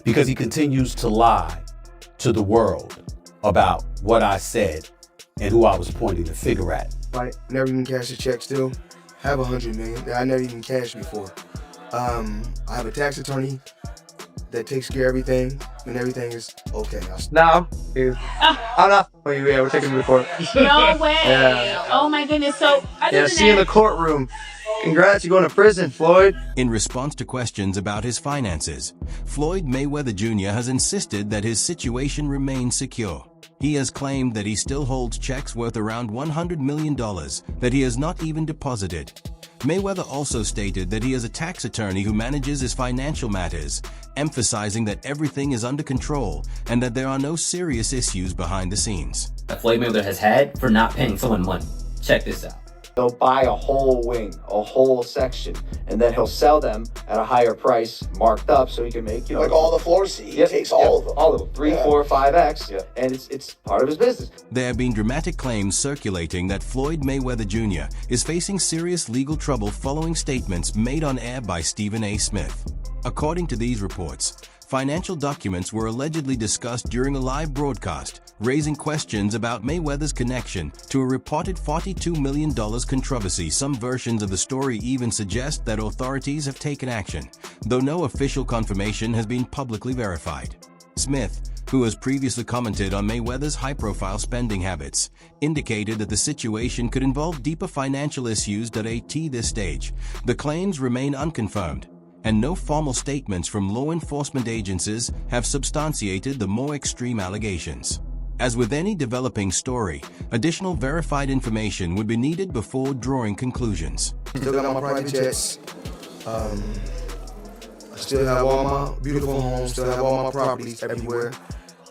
because he continues to lie to the world about what I said and who I was pointing the finger at. Like, never even cashed a check still. Have $100 million that I never even cashed before. I have a tax attorney that takes care of everything, and everything is okay. No, I'm not. Yeah, we're taking the report. No way. Yeah. Oh my goodness. So Yeah, see you in the courtroom. Congrats, you're going to prison, Floyd. In response to questions about his finances, Floyd Mayweather Jr. has insisted that his situation remains secure. He has claimed that he still holds checks worth around $100 million that he has not even deposited. Mayweather also stated that he is a tax attorney who manages his financial matters, emphasizing that everything is under control and that there are no serious issues behind the scenes. That Floyd Mayweather has had for not paying someone money. Check this out. He'll buy a whole wing, a whole section, and then he'll sell them at a higher price, marked up, so he can make, Like all the floors, he takes all of them. All of them, 3, 4, 5x, and it's part of his business. There have been dramatic claims circulating that Floyd Mayweather Jr. is facing serious legal trouble following statements made on air by Stephen A. Smith. According to these reports, financial documents were allegedly discussed during a live broadcast, raising questions about Mayweather's connection to a reported $42 million controversy. Some versions of the story even suggest that authorities have taken action, though no official confirmation has been publicly verified. Smith, who has previously commented on Mayweather's high-profile spending habits, indicated that the situation could involve deeper financial issues. At this stage, the claims remain unconfirmed, and no formal statements from law enforcement agencies have substantiated the more extreme allegations. As with any developing story, additional verified information would be needed before drawing conclusions. Still got my private jets. I still have all my beautiful homes, still have all my properties everywhere,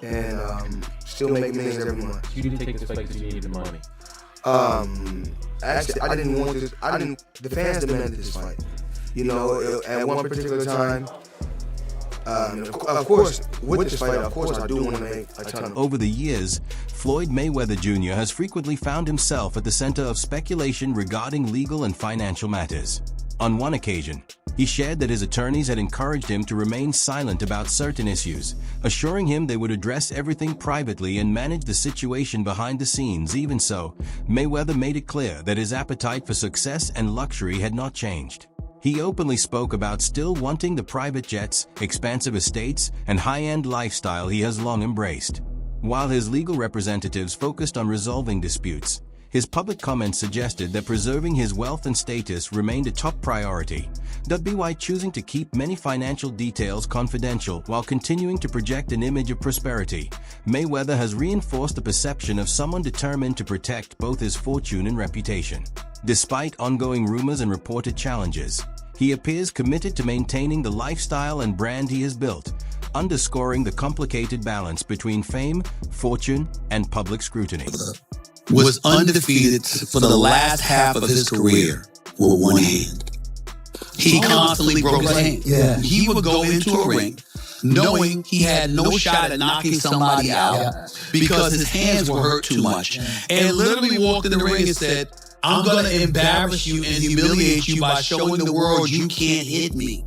and still make millions every month. You didn't take this fight because you needed the money. Actually, I didn't want this. The fans demanded this fight. You know, at one particular time, of course, with this fight, of course, I do want to make a ton of. Over the years, Floyd Mayweather Jr. has frequently found himself at the center of speculation regarding legal and financial matters. On one occasion, he shared that his attorneys had encouraged him to remain silent about certain issues, assuring him they would address everything privately and manage the situation behind the scenes. Even so, Mayweather made it clear that his appetite for success and luxury had not changed. He openly spoke about still wanting the private jets, expansive estates, and high-end lifestyle he has long embraced. While his legal representatives focused on resolving disputes, his public comments suggested that preserving his wealth and status remained a top priority. By choosing to keep many financial details confidential while continuing to project an image of prosperity, Mayweather has reinforced the perception of someone determined to protect both his fortune and reputation. Despite ongoing rumors and reported challenges, he appears committed to maintaining the lifestyle and brand he has built, underscoring the complicated balance between fame, fortune, and public scrutiny. Was undefeated for the last half of his career with one hand. He constantly broke his hand. Yeah. He would go into a ring knowing he had no shot at knocking somebody out because his hands were hurt too much. And literally walked in the ring and said, I'm going to embarrass you and humiliate you by showing the world you can't hit me.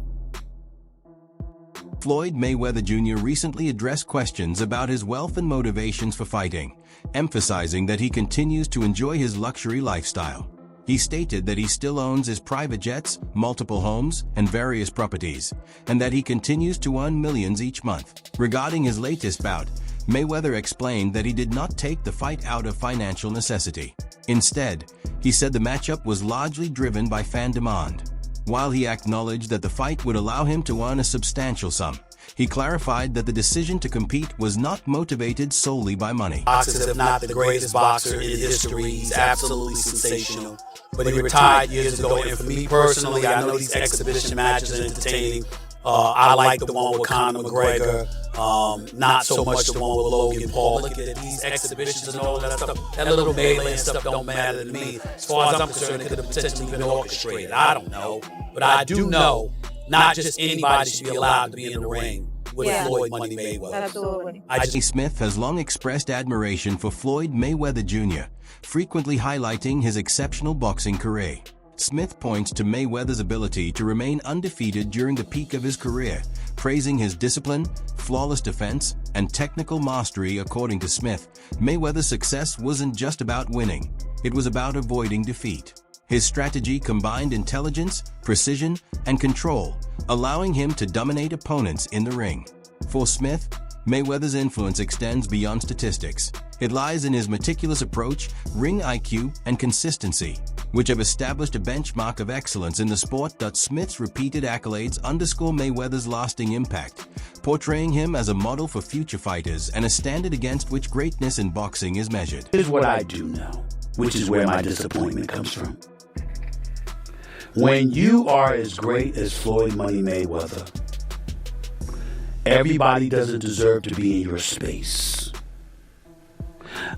Floyd Mayweather Jr. recently addressed questions about his wealth and motivations for fighting, emphasizing that he continues to enjoy his luxury lifestyle. He stated that he still owns his private jets, multiple homes, and various properties, and that he continues to earn millions each month. Regarding his latest bout, Mayweather explained that he did not take the fight out of financial necessity. Instead, he said the matchup was largely driven by fan demand. While he acknowledged that the fight would allow him to earn a substantial sum, he clarified that the decision to compete was not motivated solely by money. Boxers, if not the greatest boxer in history, he's absolutely sensational. But he retired years ago, and for me personally, I know these exhibition matches are entertaining. I like the one with Conor McGregor, not so much the one with Logan Paul. Look at these exhibitions and all that stuff. That little melee and stuff don't matter to me. As far as I'm concerned, it could have potentially been orchestrated. I don't know. But I do know not just anybody should be allowed to be in the ring with Floyd Money Mayweather. Absolutely. Smith has long expressed admiration for Floyd Mayweather Jr., frequently highlighting his exceptional boxing career. Smith points to Mayweather's ability to remain undefeated during the peak of his career, praising his discipline, flawless defense, and technical mastery. According to Smith, Mayweather's success wasn't just about winning, it was about avoiding defeat. His strategy combined intelligence, precision, and control, allowing him to dominate opponents in the ring. For Smith, Mayweather's influence extends beyond statistics. It lies in his meticulous approach, ring IQ, and consistency, which have established a benchmark of excellence in the sport. Smith's repeated accolades underscore Mayweather's lasting impact, portraying him as a model for future fighters and a standard against which greatness in boxing is measured. Here's what I do know, which is where my disappointment comes from. When you are as great as Floyd Money Mayweather, everybody doesn't deserve to be in your space.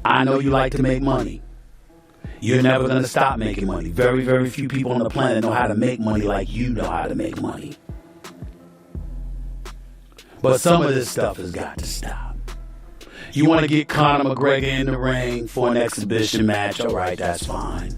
I know you like to make money. You're never going to stop making money. Very, very few people on the planet know how to make money like you know how to make money. But some of this stuff has got to stop. You want to get Conor McGregor in the ring for an exhibition match, all right, that's fine.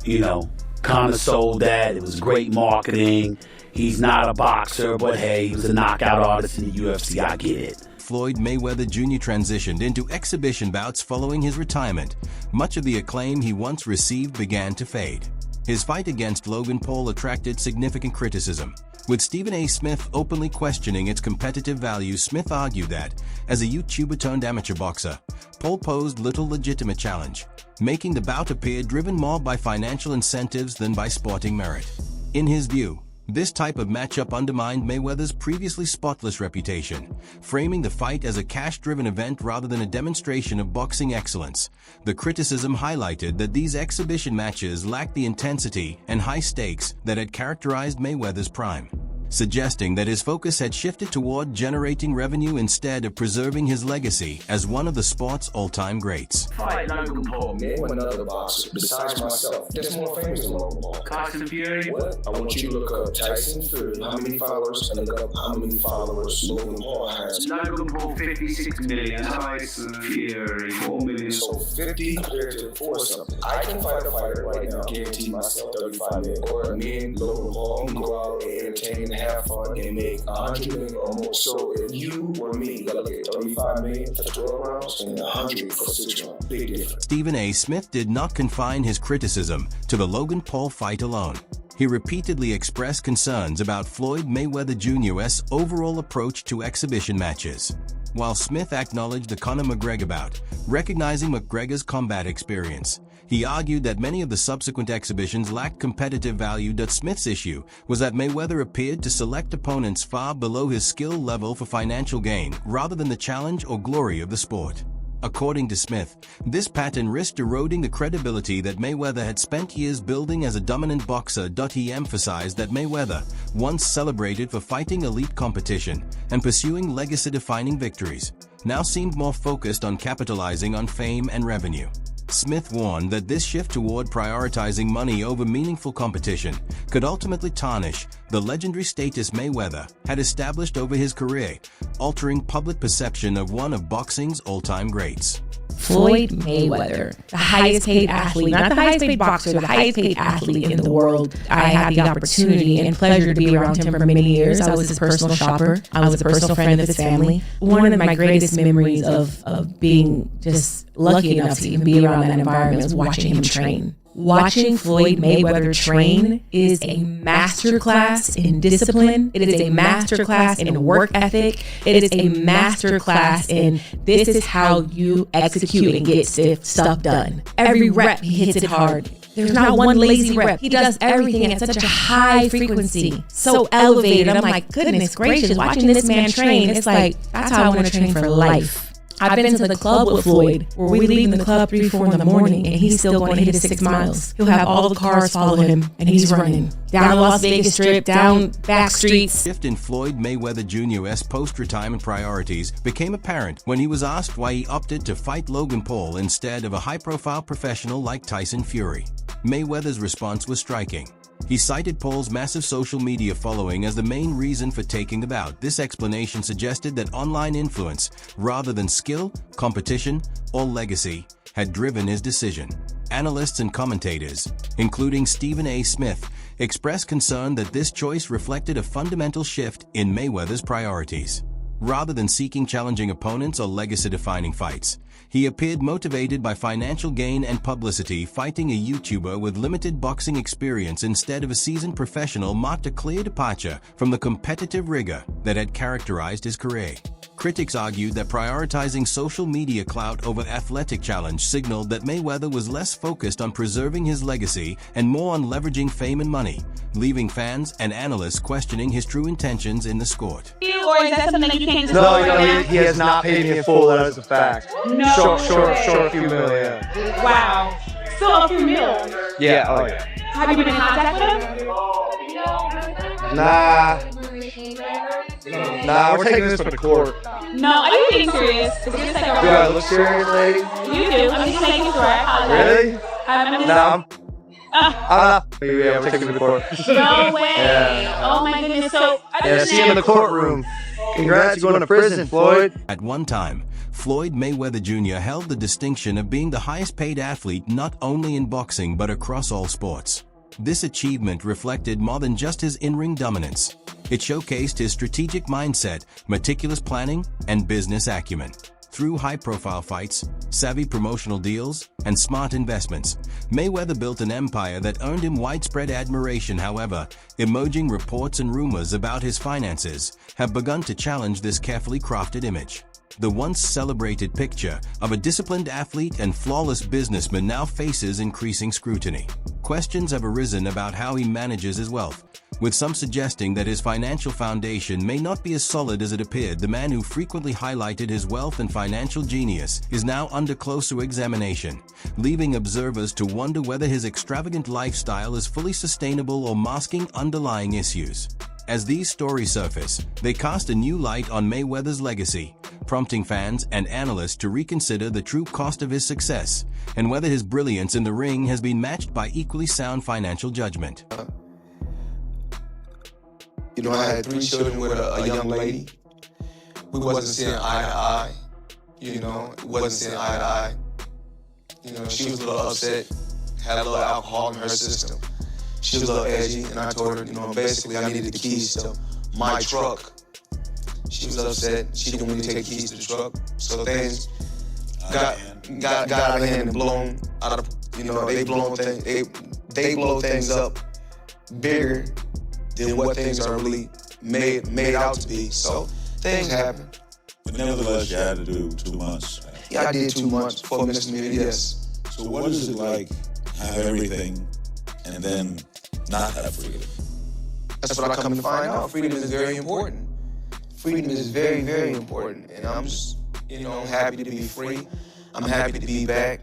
You know, Conor sold that. It was great marketing. He's not a boxer, but hey, he was a knockout artist in the UFC. I get it. Floyd Mayweather Jr. transitioned into exhibition bouts following his retirement. Much of the acclaim he once received began to fade. His fight against Logan Paul attracted significant criticism, with Stephen A. Smith openly questioning its competitive value. Smith argued that, as a YouTuber-turned-amateur boxer, Paul posed little legitimate challenge, making the bout appear driven more by financial incentives than by sporting merit. In his view, this type of matchup undermined Mayweather's previously spotless reputation, framing the fight as a cash-driven event rather than a demonstration of boxing excellence. The criticism highlighted that these exhibition matches lacked the intensity and high stakes that had characterized Mayweather's prime, suggesting that his focus had shifted toward generating revenue instead of preserving his legacy as one of the sport's all-time greats. Fight Logan Paul. Name another boxer besides myself that's more famous than Logan Paul. Tyson Fury. What? I want you to look up Tyson Fury, how many followers, and look up how many followers Logan Paul has. Logan Paul 56 million. Tyson Fury 4 million. So 50 compared to 4 something. I can fight a fighter right now, guarantee myself 35 million. Or me and Logan Paul can go out and entertain and have fun and make 100 million or more. So if you or me, gotta look at 35 million for 12 rounds and 100 for 6 rounds. Big difference. Stephen A. Smith did not confine his criticism to the Logan Paul fight alone. He repeatedly expressed concerns about Floyd Mayweather Jr.'s overall approach to exhibition matches. While Smith acknowledged the Conor McGregor bout, recognizing McGregor's combat experience, he argued that many of the subsequent exhibitions lacked competitive value. Smith's issue was that Mayweather appeared to select opponents far below his skill level for financial gain rather than the challenge or glory of the sport. According to Smith, this pattern risked eroding the credibility that Mayweather had spent years building as a dominant boxer. He emphasized that Mayweather, once celebrated for fighting elite competition and pursuing legacy-defining victories, now seemed more focused on capitalizing on fame and revenue. Smith warned that this shift toward prioritizing money over meaningful competition could ultimately tarnish the legendary status Mayweather had established over his career, altering public perception of one of boxing's all-time greats. Floyd Mayweather, the highest paid athlete, not the highest paid boxer, the highest paid athlete in the world. I had the opportunity and pleasure to be around him for many years. I was his personal shopper. I was a personal friend of his family. One of my greatest memories of being just lucky enough to even be around that environment was watching him train. Watching Floyd Mayweather train is a masterclass in discipline. It is a masterclass in work ethic. It is a masterclass in this is how you execute and get stuff done. Every rep, he hits it hard. There's not one lazy rep. He does everything at such a high frequency, so elevated. I'm like, goodness gracious, watching this man train, it's like, that's how I want to train for life. I've been to the club with Floyd, where we leave the club 3-4 in the morning, and he's still going to hit his 6 miles. He'll have all the cars follow him, and he's running down the Las Vegas Strip, down back streets. The shift in Floyd Mayweather Jr.'s post-retirement priorities became apparent when he was asked why he opted to fight Logan Paul instead of a high-profile professional like Tyson Fury. Mayweather's response was striking. He cited Paul's massive social media following as the main reason for taking the bout. This explanation suggested that online influence, rather than skill, competition, or legacy, had driven his decision. Analysts and commentators, including Stephen A. Smith, expressed concern that this choice reflected a fundamental shift in Mayweather's priorities. Rather than seeking challenging opponents or legacy-defining fights, he appeared motivated by financial gain and publicity. Fighting a YouTuber with limited boxing experience instead of a seasoned professional marked a clear departure from the competitive rigor that had characterized his career. Critics argued that prioritizing social media clout over athletic challenge signaled that Mayweather was less focused on preserving his legacy and more on leveraging fame and money, leaving fans and analysts questioning his true intentions in the sport. Or is that something that you can't just No, he has not paid me in full. That is a fact. No. Short few mil, yeah. Wow. Still a few mil. Yeah, oh yeah. Have you been in contact with him? Nah, we're taking this to the court. No, are you being serious? Is this like a Do I look serious, lady? You do. I'm just taking you through it. Really? I'm Nah, I'm not. Yeah, we're taking it to the court. No way. Yeah. Oh my goodness. So, Yeah, see you in the courtroom. Congrats, you're going to prison, Floyd. At one time, Floyd Mayweather Jr. held the distinction of being the highest-paid athlete not only in boxing but across all sports. This achievement reflected more than just his in-ring dominance. It showcased his strategic mindset, meticulous planning, and business acumen. Through high-profile fights, savvy promotional deals, and smart investments, Mayweather built an empire that earned him widespread admiration. However, emerging reports and rumors about his finances have begun to challenge this carefully crafted image. The once celebrated picture of a disciplined athlete and flawless businessman now faces increasing scrutiny. Questions have arisen about how he manages his wealth, with some suggesting that his financial foundation may not be as solid as it appeared. The man who frequently highlighted his wealth and financial genius is now under closer examination, leaving observers to wonder whether his extravagant lifestyle is fully sustainable or masking underlying issues. As these stories surface, they cast a new light on Mayweather's legacy, prompting fans and analysts to reconsider the true cost of his success and whether his brilliance in the ring has been matched by equally sound financial judgment. You know, I had 3 children with a young lady. We wasn't seeing eye to eye. You know, wasn't seeing eye to eye. You know, she was a little upset, had a little alcohol in her system. She was a little edgy, and I told her, you know, basically I needed the keys to my truck. She was upset. She didn't want me to take keys to the truck. So things got out of hand and blown out of, you know, they blow things up bigger than what things are really made out to be. So things happen. But nevertheless, you had to do 2 months. Yeah, I did 2 months for misdemeanor, yes. So what is it like, have everything, and then not have freedom? That's what I come to find out. Freedom is very important. Freedom is very, very important. And I'm just, you know, happy to be free. I'm happy to be back,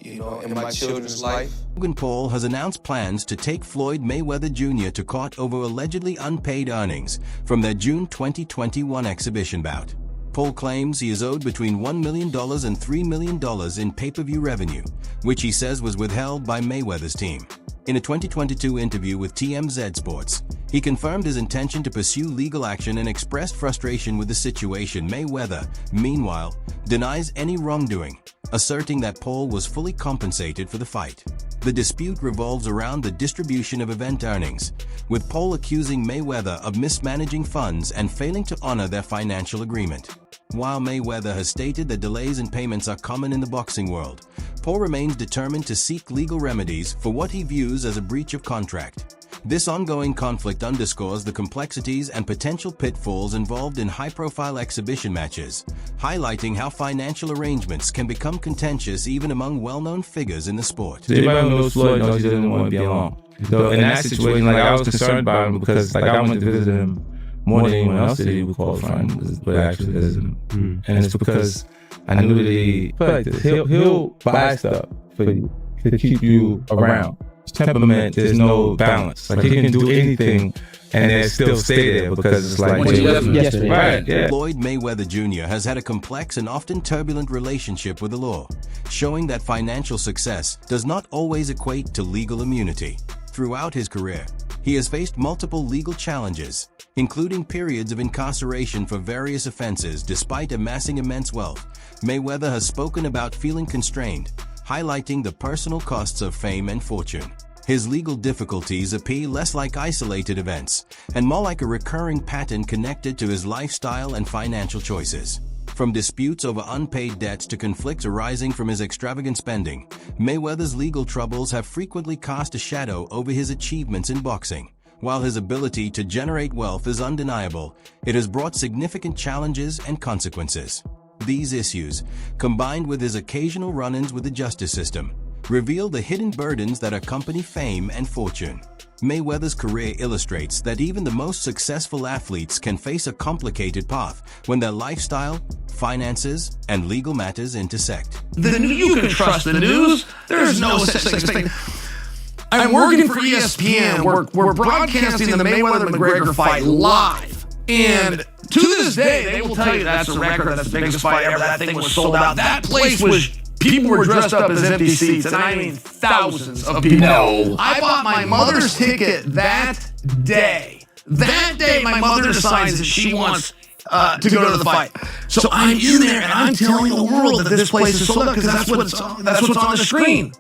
you know, in my children's life. Logan Paul has announced plans to take Floyd Mayweather Jr. to court over allegedly unpaid earnings from their June 2021 exhibition bout. Paul claims he is owed between $1 million and $3 million in pay-per-view revenue, which he says was withheld by Mayweather's team. In a 2022 interview with TMZ Sports, he confirmed his intention to pursue legal action and expressed frustration with the situation. Mayweather, meanwhile, denies any wrongdoing, asserting that Paul was fully compensated for the fight. The dispute revolves around the distribution of event earnings, with Paul accusing Mayweather of mismanaging funds and failing to honor their financial agreement. While Mayweather has stated that delays in payments are common in the boxing world, Paul remains determined to seek legal remedies for what he views as a breach of contract. This ongoing conflict underscores the complexities and potential pitfalls involved in high-profile exhibition matches, highlighting how financial arrangements can become contentious even among well-known figures in the sport. Everybody who knows Floyd knows he doesn't want to be alone. So in that situation, like, I was concerned about him because, like, I went to visit him more than anyone else that he would qualify him, but actually visit him. And it's because I knew that he'll buy stuff for you to keep you around. His temperament, there's no balance. Like, he can do anything and then still stay there because it's like, right, yeah. Floyd Mayweather Jr. has had a complex and often turbulent relationship with the law, showing that financial success does not always equate to legal immunity. Throughout his career, he has faced multiple legal challenges, including periods of incarceration for various offenses. Despite amassing immense wealth, Mayweather has spoken about feeling constrained, highlighting the personal costs of fame and fortune. His legal difficulties appear less like isolated events and more like a recurring pattern connected to his lifestyle and financial choices. From disputes over unpaid debts to conflicts arising from his extravagant spending, Mayweather's legal troubles have frequently cast a shadow over his achievements in boxing. While his ability to generate wealth is undeniable, it has brought significant challenges and consequences. These issues, combined with his occasional run-ins with the justice system, reveal the hidden burdens that accompany fame and fortune. Mayweather's career illustrates that even the most successful athletes can face a complicated path when their lifestyle, finances, and legal matters intersect. You can trust the news. There's no such thing. I'm working for ESPN. We're broadcasting the Mayweather-McGregor fight live. And to this day, they will tell you that's a record. That's the biggest fight ever. That thing was sold out. That place was... People were dressed up as empty seats, and I mean thousands of people. No. I bought my mother's ticket that day. That day, my mother decides that she wants to go to the fight. So I'm in there, and I'm telling the world that this place is sold out because that's what's on the screen.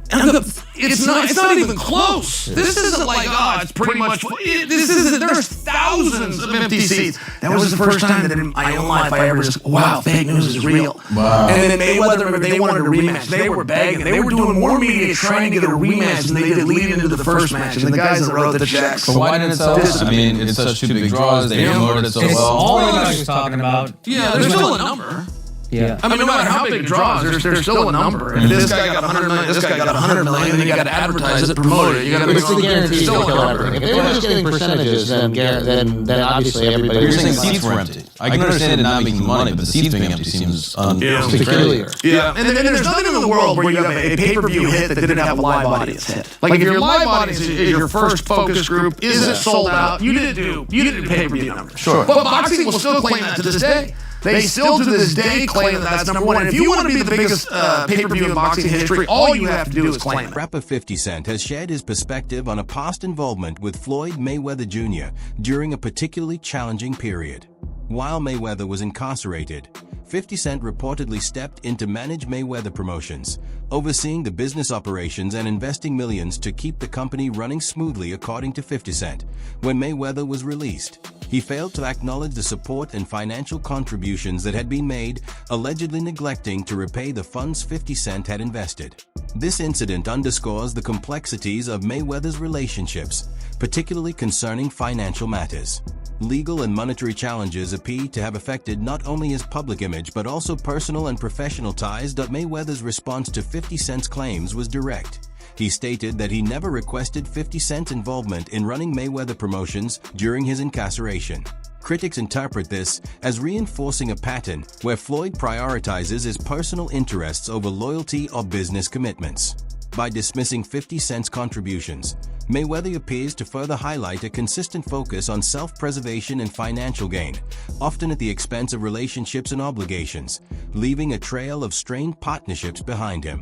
And it's not even close. This isn't like, it's pretty much, there's thousands of empty seats. That was the first time that in my own life I ever just, wow, fake news is real. Wow. And then Mayweather, they wanted a rematch. They were begging. They were doing more media trying to get a rematch than they did leading into the first match. And the guys that wrote the checks. But why didn't it sell? I mean, it's such two big draws. They promoted it so well. All the guys you're talking about. Yeah, there's still a number. Yeah. I mean, no matter how big it draws, there's still a number. If this guy got 100 million, this guy got 100 million, then you got to advertise it, promote it. You got to make the guarantee still a number. If they were just getting percentages, then obviously everybody. You're saying seats were empty. I can understand it not making money, but the seats being empty seems peculiar. Yeah, and then there's nothing in the world where you have a pay-per-view hit that didn't have a live audience hit. Like if your live audience is your first focus group, isn't sold out, you didn't do pay-per-view numbers. Sure. But boxing will still claim that to this day. They still to this day claim that that's number one. And if you want to be the biggest pay-per-view in boxing history, all you have to do is claim it. Rapper 50 Cent has shared his perspective on a past involvement with Floyd Mayweather Jr. during a particularly challenging period. While Mayweather was incarcerated, 50 Cent reportedly stepped in to manage Mayweather Promotions, overseeing the business operations and investing millions to keep the company running smoothly, according to 50 Cent. When Mayweather was released, he failed to acknowledge the support and financial contributions that had been made, allegedly neglecting to repay the funds 50 Cent had invested. This incident underscores the complexities of Mayweather's relationships, particularly concerning financial matters. Legal and monetary challenges appear to have affected not only his public image but also personal and professional ties. Mayweather's response to 50 Cent's claims was direct. He stated that he never requested 50 Cent's involvement in running Mayweather Promotions during his incarceration. Critics interpret this as reinforcing a pattern where Floyd prioritizes his personal interests over loyalty or business commitments. By dismissing 50 Cent's contributions, Mayweather appears to further highlight a consistent focus on self-preservation and financial gain, often at the expense of relationships and obligations, leaving a trail of strained partnerships behind him.